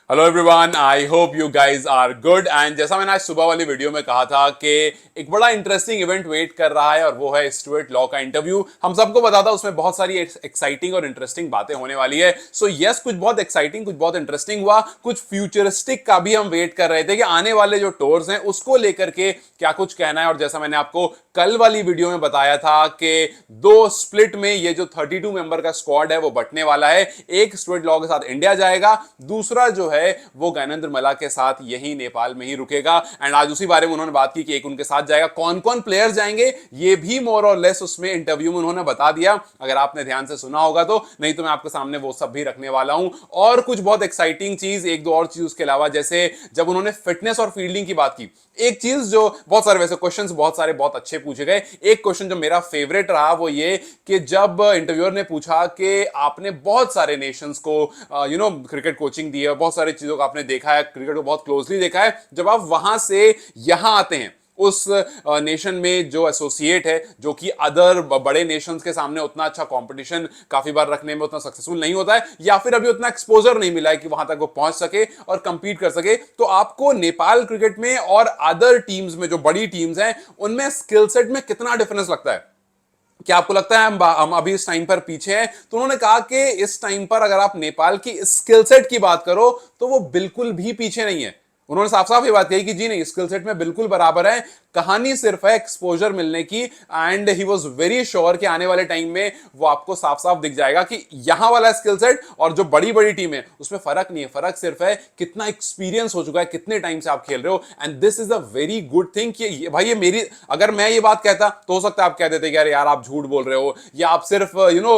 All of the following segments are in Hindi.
Hello everyone, I hope you guys are good. And जैसा मैंने आज सुबह वाली वीडियो में कहा था कि एक बड़ा इंटरेस्टिंग इवेंट वेट कर रहा है और वो है स्टुअर्ट लॉ का इंटरव्यू। हम सबको पता था उसमें बहुत सारी एक्साइटिंग और इंटरेस्टिंग बातें होने वाली है। सो यस, कुछ बहुत एक्साइटिंग, कुछ बहुत इंटरेस्टिंग हुआ, कुछ फ्यूचरिस्टिक का भी हम वेट कर रहे थे कि आने वाले जो टूर्स हैं उसको लेकर के क्या कुछ कहना है। और जैसा मैंने आपको कल वाली वीडियो में बताया था कि दो स्प्लिट में ये जो 32 मेंबर का स्क्वाड है वो बंटने वाला है। एक स्टुअर्ट लॉ के साथ इंडिया जाएगा, दूसरा जो है वो ज्ञानेंद्र मला के साथ यही नेपाल में ही रुकेगा। एंड आज उसी बारे में उन्होंने बात की कि एक उनके साथ जाएगा, कौन कौन प्लेयर्स जाएंगे ये भी मोर और लेस उसमें इंटरव्यू में उन्होंने बता दिया, अगर आपने ध्यान से सुना होगा तो। नहीं तो मैं आपके सामने वो सब भी रखने वाला हूं। और कुछ बहुत एक्साइटिंग चीज, एक दो और चीज उसके अलावा, जैसे जब उन्होंने फिटनेस और फील्डिंग की बात की, एक चीज जो बहुत सारे, वैसे क्वेश्चंस बहुत सारे बहुत अच्छे पूछे गए, एक क्वेश्चन जो मेरा फेवरेट रहा वो ये कि जब इंटरव्यूअर ने पूछा कि आपने बहुत सारे नेशंस को क्रिकेट कोचिंग दी है, बहुत सारी चीजों को आपने देखा है, क्रिकेट को बहुत क्लोजली देखा है, जब आप वहां से यहां आते हैं उस नेशन में जो एसोसिएट है, जो कि अदर बड़े नेशंस के सामने उतना अच्छा कंपटीशन काफी बार रखने में उतना सक्सेसफुल नहीं होता है, या फिर अभी उतना एक्सपोजर नहीं मिला है कि वहां तक वो पहुंच सके और कंपीट कर सके, तो आपको नेपाल क्रिकेट में और अदर टीम्स में, जो बड़ी टीम्स हैं, उनमें स्किल सेट में कितना डिफरेंस लगता है? क्या आपको लगता है हम अभी इस टाइम पर पीछे हैं? तो उन्होंने कहा कि इस टाइम पर अगर आप नेपाल की स्किल सेट की बात करो तो वो बिल्कुल भी पीछे नहीं है। उन्होंने साफ साफ ये बात कही कि जी नहीं, स्किल सेट में बिल्कुल बराबर है, कहानी सिर्फ है एक्सपोजर मिलने की। And he was very sure कि आने वाले टाइम में वो आपको साफ साफ दिख जाएगा कि यहां वाला स्किल सेट और जो बड़ी बड़ी टीम है उसमें फर्क नहीं है, फर्क सिर्फ है कितना एक्सपीरियंस हो चुका है, कितने टाइम से आप खेल रहे हो। And this is a very good thing कि भाई, ये मेरी, अगर मैं ये बात कहता तो हो सकता है आप कह देते कि अरे यार आप झूठ बोल रहे हो, या आप सिर्फ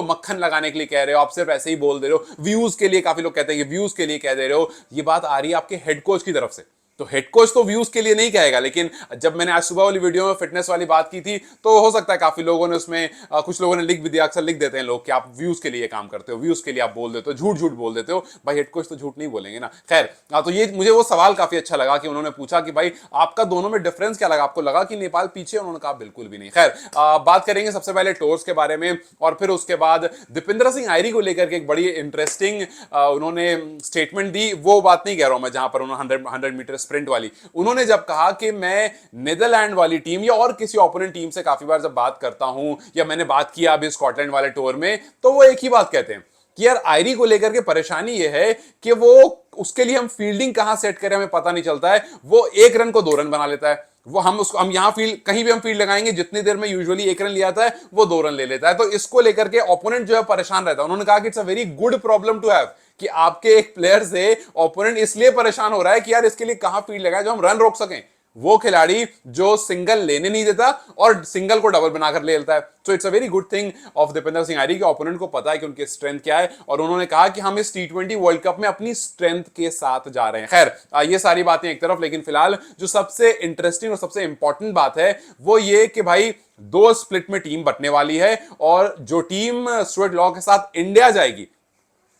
मक्खन लगाने के लिए कह रहे हो, आप सिर्फ ऐसे ही बोल दे रहे हो, व्यूज के लिए। काफी लोग कहते हैं कि व्यूज के लिए कह दे रहे हो। ये बात आ रही है आपके हेड कोच की तरफ से, तो हेड कोच तो व्यूज के लिए नहीं कहेगा। लेकिन जब मैंने आज सुबह वाली वीडियो में फिटनेस वाली बात की थी, तो हो सकता है काफी लोगों ने उसमें कुछ लोगों ने लिख भी दिया, अक्सर लिख देते हैं लोग कि आप व्यूज के लिए काम करते हो, व्यूज के लिए आप बोल देते हो, झूठ झूठ बोल देते हो। भाई हेड कोच तो झूठ नहीं बोलेंगे ना। खैर, तो ये मुझे वो सवाल काफी अच्छा लगा कि उन्होंने पूछा कि भाई आपका दोनों में डिफरेंस क्या लगा, आपको लगा कि नेपाल पीछे? उन्होंने कहा बिल्कुल भी नहीं। खैर, बात करेंगे सबसे पहले टूर्स के बारे में, और फिर उसके बाद दीपेंद्र सिंह आयरी को लेकर के एक बड़ी इंटरेस्टिंग उन्होंने स्टेटमेंट दी। वो बात नहीं कह रहा हूं मैं जहां पर उन्होंने 100 मीटर स्प्रिंट वाली, उन्होंने जब कहा कि मैं नीदरलैंड वाली टीम या और किसी ओपोनेंट टीम से काफी बार जब बात करता हूं, या मैंने बात किया अभी स्कॉटलैंड वाले टूर में, तो वो एक ही बात कहते हैं कि यार आयरी को लेकर के परेशानी ये है कि वो, उसके लिए हम फील्डिंग कहां सेट करें हमें पता नहीं चलता है। वो 1 रन को 2 रन बना लेता है। वो हम यहां फील्ड, कहीं भी हम फील्ड लगाएंगे, जितनी देर में यूजुअली 1 रन लिया था वो 2 रन ले लेता है। तो इसको लेकर के ओपोनेंट जो है परेशान रहता है। उन्होंने कहा कि it's a very good problem to have, कि आपके एक प्लेयर से ओपोनेंट इसलिए परेशान हो रहा है कि यार इसके लिए कहां फील्ड लगाए जो हम रन रोक सकें। वो खिलाड़ी जो सिंगल लेने नहीं देता और सिंगल को डबल बनाकर ले लेता है। So it's a very good thing of Dipendra Singh Airee के ओपोनेंट को पता है कि उनकी स्ट्रेंथ क्या है, और उन्होंने कहा कि हम इस T20 वर्ल्ड कप में अपनी स्ट्रेंथ के साथ जा रहे हैं। खैर, ये सारी बातें एक तरफ, लेकिन फिलहाल जो सबसे इंटरेस्टिंग और सबसे इंपॉर्टेंट बात है वो ये कि भाई दो स्प्लिट में टीम बंटने वाली है, और जो टीम स्टुअर्ट लॉ के साथ इंडिया जाएगी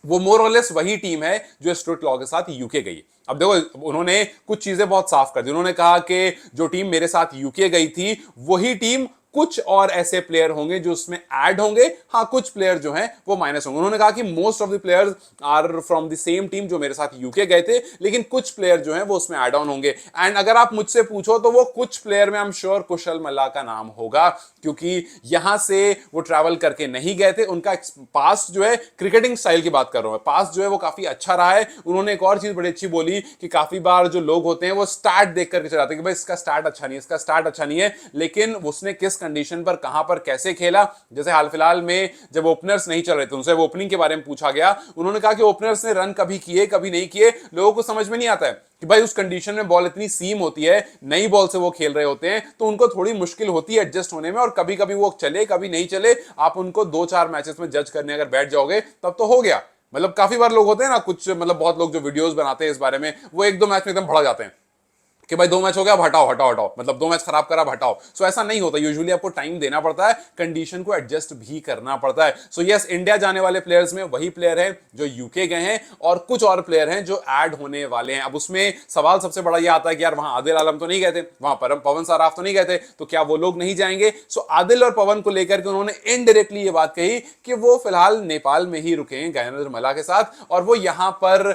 वो मोर और लेस वही टीम है जो स्टुअर्ट लॉ के साथ यूके गई। अब देखो, उन्होंने कुछ चीजें बहुत साफ कर दी। उन्होंने कहा कि जो टीम मेरे साथ यूके गई थी वही टीम, कुछ और ऐसे प्लेयर होंगे जो उसमें ऐड होंगे, हाँ कुछ प्लेयर जो हैं वो माइनस होंगे। उन्होंने कहा कि most of the players are from the same team जो मेरे साथ यूके गए थे, लेकिन कुछ प्लेयर जो हैं वो उसमें ऐड ऑन होंगे। एंड अगर आप मुझसे पूछो तो वो कुछ प्लेयर में आई एम श्योर कुशल मल्ला का नाम होगा, क्योंकि यहां से वो ट्रैवल करके नहीं गए थे। उनका पास जो है, क्रिकेटिंग स्टाइल की बात कर रहा हूं, पास जो है वो काफी अच्छा रहा है। उन्होंने एक और चीज बड़ी अच्छी बोली कि काफी बार जो लोग होते हैं वो स्टार्ट देख करके चलाते हैं कि भाई इसका स्टार्ट अच्छा नहीं है, इसका स्टार्ट अच्छा नहीं है, लेकिन उसने किस कंडीशन पर, कहां पर, कैसे खेला। जैसे हाल फिलहाल में जब ओपनर्स नहीं चल रहे थे, उनसे ओपनिंग के बारे में पूछा गया, उन्होंने कहा कि ओपनर्स ने रन कभी किए कभी नहीं किए। लोगों को समझ में नहीं आता है कि भाई उस कंडीशन में बॉल इतनी सीम होती है, नई बॉल से वो खेल रहे होते हैं, तो उनको थोड़ी मुश्किल होती है एडजस्ट होने में, और कभी कभी वो चले कभी नहीं चले। आप उनको 2-4 मैचेस में जज करने अगर बैठ जाओगे तब तो हो गया। मतलब काफी बार लोग होते हैं ना, कुछ मतलब बहुत लोग जो वीडियोस बनाते हैं इस बारे में, वो 1-2 मैच में एकदम भड़क जाते हैं कि भाई 2 मैच हो गया, अब हटाओ हटाओ हटाओ, मतलब 2 मैच खराब करा, अब हटाओ। सो ऐसा नहीं होता, यूजुअली आपको टाइम देना पड़ता है, कंडीशन को एडजस्ट भी करना पड़ता है। सो यस, इंडिया जाने वाले प्लेयर्स में वही प्लेयर हैं जो यूके गए हैं और कुछ और प्लेयर हैं जो ऐड होने वाले हैं। अब उसमें सवाल सबसे बड़ा यह आता है कि यार वहां आदिल आलम तो नहीं गए थे, वहां पवन सराफ तो नहीं गए थे, तो क्या वो लोग नहीं जाएंगे? सो आदिल और पवन को लेकर के उन्होंने इनडायरेक्टली ये बात कही कि वो फिलहाल नेपाल में ही रुके हैं ज्ञानेंद्र मला के साथ, और वो यहां पर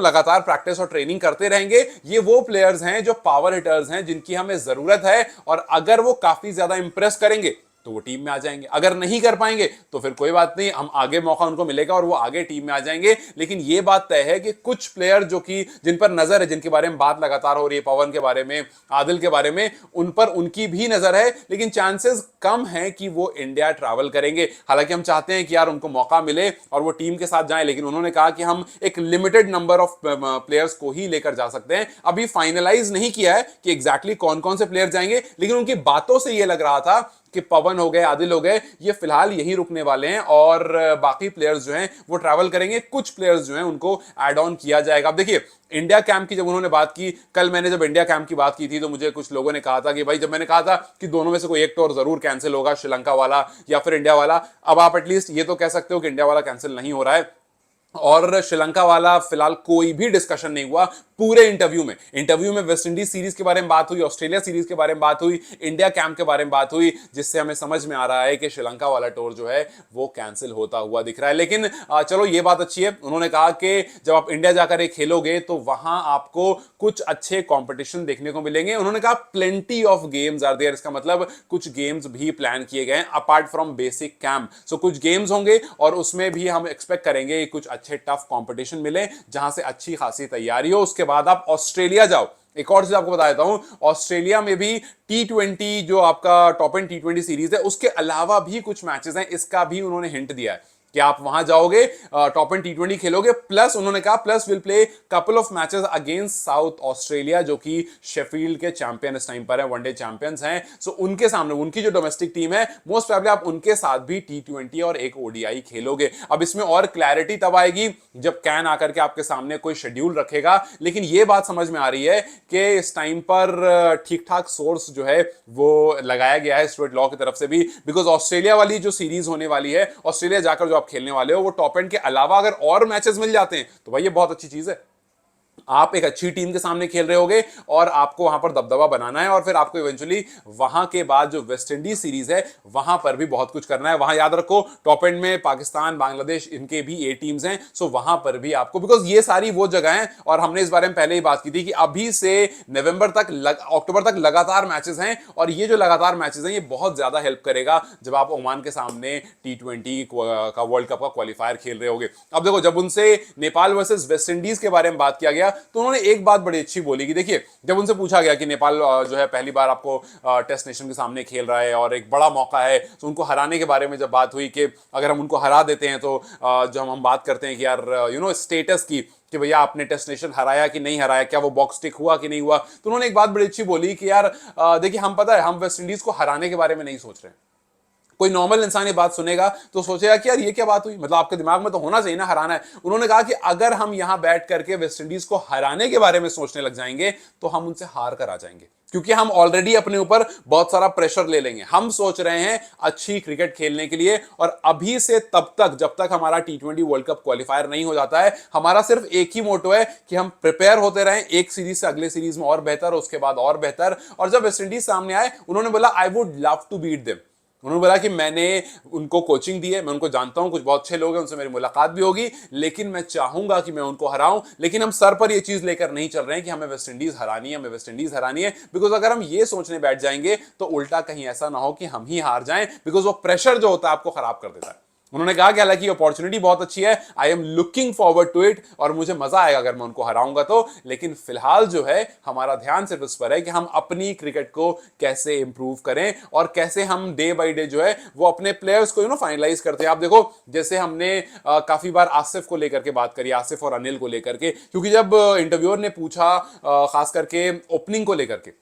लगातार प्रैक्टिस और ट्रेनिंग करते रहेंगे। ये वो प्लेयर्स हैं जो पावर हिटर्स हैं, जिनकी हमें जरूरत है, और अगर वो काफी ज्यादा इंप्रेस करेंगे तो वो टीम में आ जाएंगे, अगर नहीं कर पाएंगे तो फिर कोई बात नहीं, हम आगे मौका उनको मिलेगा और वो आगे टीम में आ जाएंगे। लेकिन ये बात तय है कि कुछ प्लेयर जो कि जिन पर नजर है, जिनके बारे में बात लगातार हो रही है, पवन के बारे में, आदिल के बारे में, उन पर उनकी भी नजर है, लेकिन चांसेस कम है कि वो इंडिया ट्रैवल करेंगे। हालांकि हम चाहते हैं कि यार उनको मौका मिले और वो टीम के साथ जाएं, लेकिन उन्होंने कहा कि हम एक लिमिटेड नंबर ऑफ प्लेयर्स को ही लेकर जा सकते हैं। अभी फाइनलाइज नहीं किया है कि एग्जैक्टली कौन कौन से प्लेयर जाएंगे, लेकिन उनकी बातों से यह लग रहा था कि पवन हो गए, आदिल हो गए, ये फिलहाल यही रुकने वाले हैं और बाकी प्लेयर्स जो हैं वो ट्रैवल करेंगे। कुछ प्लेयर्स जो हैं उनको ऐड ऑन किया जाएगा। अब देखिए, इंडिया कैंप की जब उन्होंने बात की, कल मैंने जब इंडिया कैंप की बात की थी तो मुझे कुछ लोगों ने कहा था कि भाई, जब मैंने कहा था कि दोनों में से कोई एक टूर जरूर कैंसिल होगा, श्रीलंका वाला या फिर इंडिया वाला, अब आप एटलीस्ट ये तो कह सकते हो कि इंडिया वाला कैंसिल नहीं हो रहा है और श्रीलंका वाला फिलहाल कोई भी डिस्कशन नहीं हुआ पूरे इंटरव्यू में वेस्ट इंडीज सीरीज के बारे में बात हुई, ऑस्ट्रेलिया सीरीज के बारे में बात हुई, इंडिया कैंप के बारे में बात हुई, जिससे हमें समझ में आ रहा है कि श्रीलंका वाला टूर जो है वो कैंसिल होता हुआ दिख रहा है। लेकिन चलो, ये बात अच्छी है, उन्होंने कहा कि जब आप इंडिया जाकर खेलोगे तो वहां आपको कुछ अच्छे कॉम्पिटिशन देखने को मिलेंगे। उन्होंने कहा plenty of games are there, इसका मतलब कुछ गेम्स भी प्लान किए गए apart from basic camp. So कुछ गेम्स होंगे और उसमें भी हम एक्सपेक्ट करेंगे कुछ अच्छे टफ कंपटीशन मिले, जहां से अच्छी खासी तैयारी हो। उसके बाद आप ऑस्ट्रेलिया जाओ। एक और चीज आपको बता देता हूं, ऑस्ट्रेलिया में भी T20 जो आपका टॉप एंड T20 सीरीज है, उसके अलावा भी कुछ मैचेस हैं, इसका भी उन्होंने हिंट दिया है कि आप वहां जाओगे, टॉप एंड T20 खेलोगे, प्लस उन्होंने कहा plus will play couple of matches against south Australia, जो कि शेफील्ड के चैंपियन इस टाइम पर है, वनडे चैंपियंस हैं। सो उनके सामने उनकी जो डोमेस्टिक टीम है, मोस्ट प्रोबेबली आप उनके साथ भी T20 और एक ODI खेलोगे। अब इसमें और क्लैरिटी तब आएगी जब कैन आकर के आपके सामने कोई शेड्यूल रखेगा, लेकिन यह बात समझ में आ रही है कि इस टाइम पर ठीक ठाक सोर्स जो है वो लगाया गया है स्टुअर्ट लॉ की तरफ से भी, बिकॉज ऑस्ट्रेलिया वाली जो सीरीज होने वाली है, ऑस्ट्रेलिया जाकर जो आप खेलने वाले हो, वो टॉप एंड के अलावा अगर और मैचेस मिल जाते हैं तो भाई ये बहुत अच्छी चीज है। आप एक अच्छी टीम के सामने खेल रहे होगे और आपको वहां पर दबदबा बनाना है, और फिर आपको इवेंचुअली वहां के बाद जो वेस्ट इंडीज सीरीज है वहां पर भी बहुत कुछ करना है। वहां याद रखो, टॉप एंड में पाकिस्तान, बांग्लादेश, इनके भी ए टीम्स हैं। सो वहां पर भी आपको, बिकॉज ये सारी वो जगह हैं, और हमने इस बारे में पहले ही बात की थी कि अभी से नवंबर तक, अक्टूबर तक लगातार मैचेस हैं, और ये जो लगातार मैचेस हैं ये बहुत ज्यादा हेल्प करेगा जब आप ओमान के सामने T20 का वर्ल्ड कप का क्वालिफायर खेल रहे होगे। अब देखो, जब उनसे नेपाल वर्सेस वेस्ट इंडीज के बारे में बात किया गया तो उन्होंने एक बात बड़ी अच्छी बोली कि देखिए, जब उनसे पूछा गया कि नेपाल जो है पहली बार आपको टेस्ट नेशन के सामने खेल रहा है और एक बड़ा मौका है, तो उनको हराने के बारे में जब बात हुई कि अगर हम उनको हरा देते हैं तो जो हम बात करते हैं कि यार स्टेटस की, कि भैया आपने टेस्ट नेशन हराया कि नहीं हराया, क्या वो बॉक्स टिक हुआ कि नहीं हुआ, तो उन्होंने एक बात बड़ी अच्छी बोली कि यार देखिए, हम पता है हम वेस्ट इंडीज को हराने के बारे में नहीं सोच रहे। कोई नॉर्मल इंसान ये बात सुनेगा तो सोचेगा कि यार ये क्या बात हुई, मतलब आपके दिमाग में तो होना चाहिए ना हराना है। उन्होंने कहा कि अगर हम यहां बैठ करके वेस्ट इंडीज को हराने के बारे में सोचने लग जाएंगे तो हम उनसे हार कर आ जाएंगे, क्योंकि हम ऑलरेडी अपने ऊपर बहुत सारा प्रेशर ले लेंगे। हम सोच रहे हैं अच्छी क्रिकेट खेलने के लिए, और अभी से तब तक जब तक हमारा T20 वर्ल्ड कप क्वालिफायर नहीं हो जाता है, हमारा सिर्फ एक ही मोटो है कि हम प्रिपेयर होते रहें, एक सीरीज से अगले सीरीज में और बेहतर, उसके बाद और बेहतर। और जब वेस्ट इंडीज सामने आए, उन्होंने बोला I would love to beat them. उन्होंने बोला कि मैंने उनको कोचिंग दी है, मैं उनको जानता हूं, कुछ बहुत अच्छे लोग हैं, उनसे मेरी मुलाकात भी होगी, लेकिन मैं चाहूंगा कि मैं उनको हराऊं। लेकिन हम सर पर ये चीज लेकर नहीं चल रहे हैं कि हमें वेस्ट इंडीज हरानी है, हमें वेस्ट इंडीज हरानी है, बिकॉज अगर हम ये सोचने बैठ जाएंगे तो उल्टा कहीं ऐसा ना हो कि हम ही हार जाएं, बिकॉज वो प्रेशर जो होता है आपको खराब कर देता है। उन्होंने कहा कि हालांकि अपॉर्चुनिटी बहुत अच्छी है, I am looking forward to it, और मुझे मजा आएगा अगर मैं उनको हराऊंगा तो, लेकिन फिलहाल जो है हमारा ध्यान सिर्फ इस पर है कि हम अपनी क्रिकेट को कैसे इंप्रूव करें और कैसे हम डे बाय डे जो है वो अपने प्लेयर्स को फाइनलाइज करते हैं। आप देखो, जैसे हमने काफी बार आसिफ को लेकर के बात करी, आसिफ और अनिल को लेकर के, क्योंकि जब इंटरव्यूअर ने पूछा खास करके ओपनिंग को लेकर के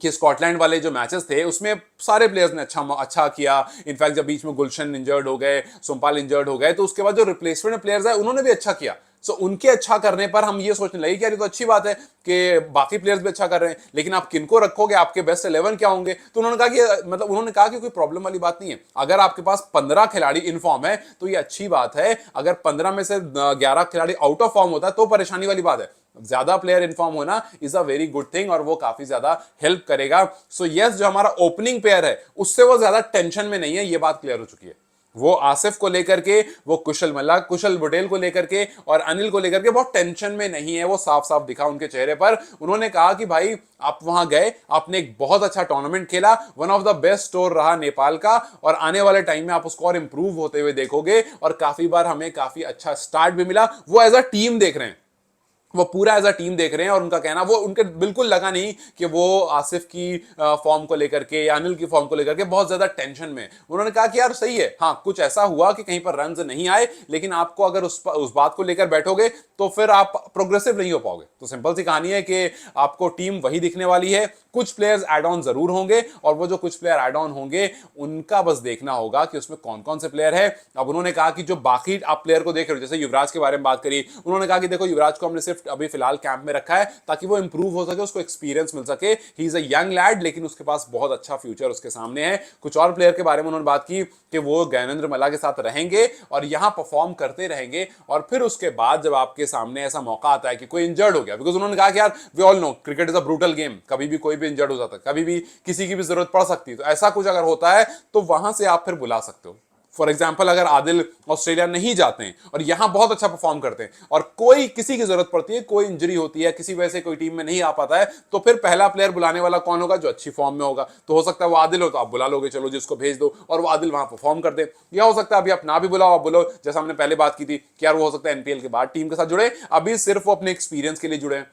कि स्कॉटलैंड वाले जो मैचेस थे उसमें सारे प्लेयर्स ने अच्छा किया, इनफैक्ट जब बीच में गुलशन इंजर्ड हो गए, सोमपाल इंजर्ड हो गए, तो उसके बाद जो रिप्लेसमेंट प्लेयर्स है उन्होंने भी अच्छा किया, सो उनके अच्छा करने पर हम ये सोचने लगे कि यार ये तो अच्छी बात है कि बाकी प्लेयर्स भी अच्छा कर रहे हैं, लेकिन आप किनको रखोगे, आपके बेस्ट 11 क्या होंगे? तो उन्होंने कहा कि मतलब उन्होंने कहा कि कोई प्रॉब्लम वाली बात नहीं है, अगर आपके पास 15 खिलाड़ी इन फॉर्म है तो ये अच्छी बात है, अगर 15 में से 11 खिलाड़ी आउट ऑफ फॉर्म होता है तो परेशानी वाली बात है। ज्यादा प्लेयर इन्फॉर्म होना is a very good thing और वो काफी ज्यादा हेल्प करेगा। सो यस, जो हमारा ओपनिंग पेयर है उससे वो ज्यादा टेंशन में नहीं है, ये बात क्लियर हो चुकी है। वो आसिफ को लेकर के, वो कुशल मल्ला, कुशल पटेल को लेकर के और अनिल को लेकर के बहुत टेंशन में नहीं है, वो साफ साफ दिखा उनके चेहरे पर। उन्होंने कहा कि भाई आप वहां गए, आपने एक बहुत अच्छा टूर्नामेंट खेला, one of the best store रहा नेपाल का, और आने वाले टाइम में आप उसको और इंप्रूव होते हुए देखोगे, और काफी बार हमें काफी अच्छा स्टार्ट भी मिला। वो एज अ टीम देख रहे हैं, वो पूरा एज अ टीम देख रहे हैं, और उनका कहना, वो उनके बिल्कुल लगा नहीं कि वो आसिफ की फॉर्म को लेकर के या अनिल की फॉर्म को लेकर के बहुत ज्यादा टेंशन में। उन्होंने कहा कि यार सही है, हाँ कुछ ऐसा हुआ कि कहीं पर रन्स नहीं आए, लेकिन आपको अगर उस बात को लेकर बैठोगे तो फिर आप प्रोग्रेसिव नहीं हो पाओगे। तो सिंपल सी कहानी है कि आपको टीम वही दिखने वाली है, कुछ प्लेयर्स एड ऑन जरूर होंगे, और वो जो कुछ प्लेयर एड ऑन होंगे उनका बस देखना होगा कि उसमें कौन कौन से प्लेयर है। अब उन्होंने कहा कि जो बाकी आप प्लेयर को देख रहे हो, जैसे युवराज के बारे में बात करी, उन्होंने कहा कि देखो युवराज को हमने सिर्फ अभी फिलहाल कैंप में रखा है ताकि वो इंप्रूव हो सके, उसको एक्सपीरियंस मिल सके। He is a young lead, लेकिन उसके पास बहुत अच्छा फ्यूचर उसके सामने है। कुछ और प्लेयर के बारे में उन्होंने बात की कि वो ज्ञानेंद्र मल्ला के साथ रहेंगे और यहां परफॉर्म करते रहेंगे, और फिर उसके बाद जब आपके सामने ऐसा मौका आता है कि कोई इंजर्ड हो गया, बिकॉज उन्होंने कहा कि यार we all know cricket is a brutal game, कभी भी कोई भी इंजर्ड हो जाता है, कभी भी किसी की भी जरूरत पड़ सकती है, तो ऐसा कुछ अगर होता है तो वहां से आप फिर बुला सकते हो। फॉर एग्जाम्पल, अगर आदिल ऑस्ट्रेलिया नहीं जाते हैं और यहां बहुत अच्छा परफॉर्म करते हैं, और कोई किसी की जरूरत पड़ती है, कोई इंजरी होती है, किसी वजह से कोई टीम में नहीं आ पाता है, तो फिर पहला प्लेयर बुलाने वाला कौन होगा? जो अच्छी फॉर्म में होगा। तो हो सकता है वो आदिल हो, तो आप बुला लोगे, चलो जिसको भेज दो, और वो आदिल वहां परफॉर्म कर दे। या हो सकता है अभी आप ना भी बुलाओ, आप बोलो जैसा हमने पहले बात की थी कि यार वो हो सकता है एनपीएल के बाद टीम के साथ जुड़े, अभी सिर्फ वो अपने एक्सपीरियंस के लिए जुड़े हैं।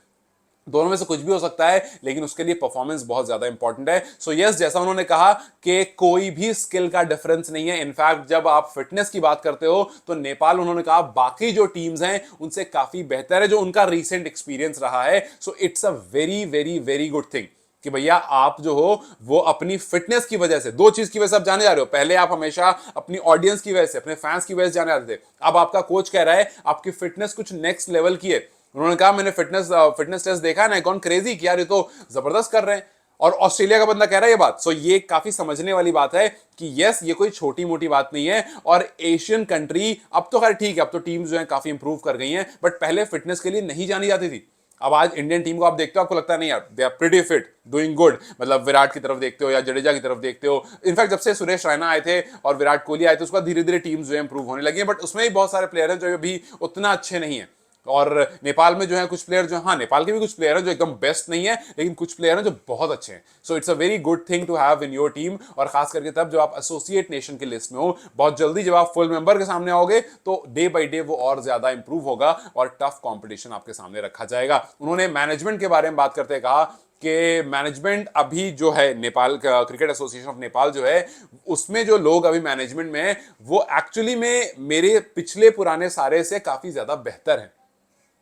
दोनों में से कुछ भी हो सकता है, लेकिन उसके लिए परफॉर्मेंस बहुत ज्यादा इंपॉर्टेंट है। सो यस, जैसा उन्होंने कहा कि कोई भी स्किल का डिफरेंस नहीं है। इनफैक्ट जब आप फिटनेस की बात करते हो तो नेपाल, उन्होंने कहा, बाकी जो टीम्स हैं उनसे काफी बेहतर है, जो उनका रीसेंट एक्सपीरियंस रहा है। So it's a very very very good thing कि भैया आप जो हो वो अपनी फिटनेस की वजह से, दो चीज की वजह से आप जाने जा रहे हो। पहले आप हमेशा अपनी ऑडियंस की वजह से, अपने फैंस की वजह से जाने जाते थे, अब आपका कोच कह रहा है आपकी फिटनेस कुछ नेक्स्ट लेवल की है। उन्होंने कहा मैंने फिटनेस टेस्ट देखा है ना, गॉन क्रेजी कि यार ये तो जबरदस्त कर रहे हैं, और ऑस्ट्रेलिया का बंदा कह रहा है ये बात। सो ये काफी समझने वाली बात है कि यस, ये कोई छोटी मोटी बात नहीं है। और एशियन कंट्री, अब तो खैर ठीक है, अब तो टीम्स जो है काफी इंप्रूव कर गई हैं, बट पहले फिटनेस के लिए नहीं जानी जाती थी। अब आज इंडियन टीम को आप देखते हो, आपको लगता है नहीं यार they are pretty fit, doing good, मतलब विराट की तरफ देखते हो या जडेजा की तरफ देखते हो। इनफैक्ट जब से सुरेश रैना आए थे और विराट कोहली आए थे, उसका धीरे धीरे टीम्स जो है इंप्रूव होने लगी है, बट उसमें भी बहुत सारे प्लेयर हैं जो अभी उतना अच्छे नहीं है। और नेपाल में जो है कुछ प्लेयर जो, हाँ नेपाल के भी कुछ प्लेयर हैं जो एकदम बेस्ट नहीं है, लेकिन कुछ प्लेयर हैं जो बहुत अच्छे हैं। So it's a very good thing to have in your team, और खास करके तब जब आप एसोसिएट नेशन की लिस्ट में हो। बहुत जल्दी जब आप फुल मेंबर के सामने आओगे तो डे बाई डे वो और ज्यादा इंप्रूव होगा और टफ कंपटीशन आपके सामने रखा जाएगा। उन्होंने मैनेजमेंट के बारे में बात करते कहा कि मैनेजमेंट अभी जो है नेपाल का क्रिकेट एसोसिएशन ऑफ नेपाल जो है, उसमें जो लोग अभी मैनेजमेंट में हैं वो एक्चुअली में मेरे पिछले पुराने सारे से काफी ज्यादा बेहतर हैं।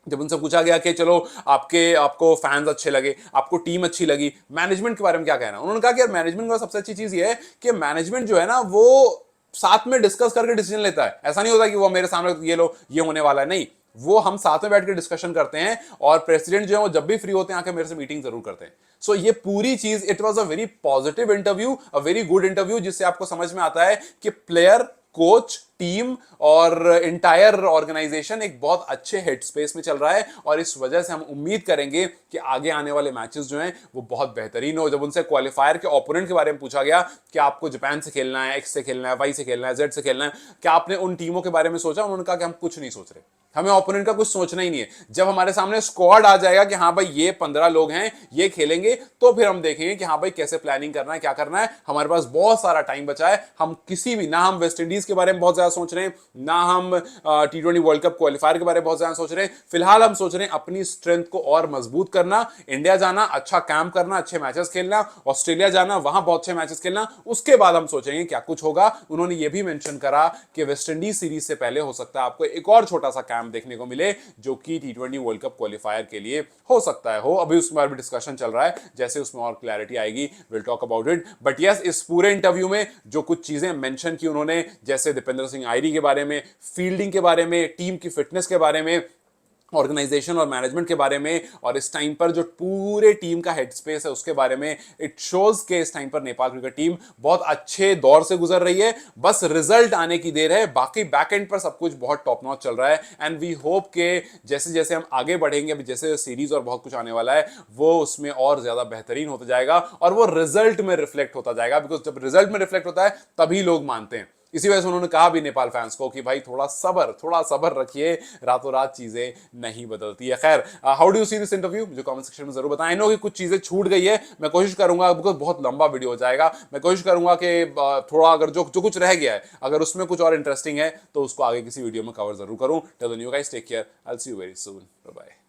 जब उनसे पूछा गया कि चलो आपको फैंस अच्छे लगे, आपको टीम अच्छी लगी, मैनेजमेंट के बारे में क्या कहना, उन्होंने कहा कि यार मैनेजमेंट का सबसे अच्छी चीज ये है कि मैनेजमेंट जो है ना वो साथ में डिस्कस करके डिसीजन लेता है। ऐसा नहीं होता कि वो मेरे सामने ये लो ये होने वाला है, नहीं, वो हम साथ में बैठ के डिस्कशन करते हैं, और प्रेसिडेंट जो है वो जब भी फ्री होते हैं आके मेरे से मीटिंग जरूर करते हैं। सो ये पूरी चीज, it was a very positive interview, a very good interview, जिससे आपको समझ में आता है कि प्लेयर, कोच, टीम और इंटायर ऑर्गेनाइजेशन एक बहुत अच्छे हेड स्पेस में चल रहा है, और इस वजह से हम उम्मीद करेंगे कि आगे आने वाले मैचेस जो हैं वो बहुत बेहतरीन हो। जब उनसे क्वालिफायर के ओपोनेंट के बारे में पूछा गया कि आपको जापान से खेलना है, एक्स से खेलना है, वाई से खेलना है, जेड से खेलना है, क्या आपने उन टीमों के बारे में सोचा? उन्होंने कहा कि हम कुछ नहीं सोच रहे, हमें ओपोनेंट का कुछ सोचना ही नहीं है। जब हमारे सामने स्क्वाड आ जाएगा कि हाँ भाई ये 15 लोग हैं, ये खेलेंगे, तो फिर हम देखेंगे कि हाँ भाई कैसे प्लानिंग करना है, क्या करना है। हमारे पास बहुत सारा टाइम बचा है, हम किसी भी, ना हम वेस्ट इंडीज के बारे में बहुत ज्यादा सोच रहे हैं, ना हम T20 वर्ल्ड कप क्वालिफायर के बारे में बहुत ज्यादा सोच रहे हैं। फिलहाल हम सोच रहे हैं अपनी स्ट्रेंथ को और मजबूत करना, इंडिया जाना, अच्छा कैंप करना, अच्छे मैचेस खेलना, ऑस्ट्रेलिया जाना, वहां बहुत अच्छे मैचेस खेलना, उसके बाद हम सोचेंगे क्या कुछ होगा। उन्होंने ये भी मेंशन करा कि वेस्ट इंडीज सीरीज से पहले हो सकता है आपको एक और छोटा सा कैंप देखने को मिले, जो कि T20 वर्ल्ड कप क्वालिफायर के लिए हो सकता है हो। अभी उसके बारे में डिस्कशन चल रहा है, जैसे उसमें और क्लैरिटी आएगी will talk about it. But yes, इस पूरे इंटरव्यू में जो कुछ चीजें मेंशन की उन्होंने, जैसे दीपेंद्र सिंह आयरी के बारे में, फील्डिंग के बारे में, टीम की फिटनेस के बारे में, ऑर्गेनाइजेशन और मैनेजमेंट के बारे में और इस टाइम पर जो पूरे टीम का हेड स्पेस है उसके बारे में, इट शोज के इस टाइम पर नेपाल क्रिकेट टीम बहुत अच्छे दौर से गुजर रही है। बस रिजल्ट आने की देर है, बाकी बैक एंड पर सब कुछ बहुत टॉप नॉच चल रहा है। एंड वी होप के जैसे जैसे हम आगे बढ़ेंगे, अभी जैसे सीरीज और बहुत कुछ आने वाला है, वो उसमें और ज्यादा बेहतरीन होता जाएगा और वो रिजल्ट में रिफ्लेक्ट होता जाएगा। बिकॉज जब रिजल्ट में रिफ्लेक्ट होता है तभी लोग मानते हैं। इसी वजह से उन्होंने कहा भी नेपाल फैंस को कि भाई थोड़ा सबर रखिए, रातों रात चीजें नहीं बदलती है। खैर, how do you see this interview, मुझे कमेंट सेक्शन में जरूर बताएं। आई नो कि कुछ चीजें छूट गई है, मैं कोशिश करूंगा, बिकॉज बहुत लंबा वीडियो हो जाएगा, मैं कोशिश करूंगा कि थोड़ा अगर जो जो कुछ रह गया है, अगर उसमें कुछ और इंटरेस्टिंग है तो उसको आगे किसी वीडियो में कवर जरूर करूं। Till then you guys take care, I will see you very soon, bye bye.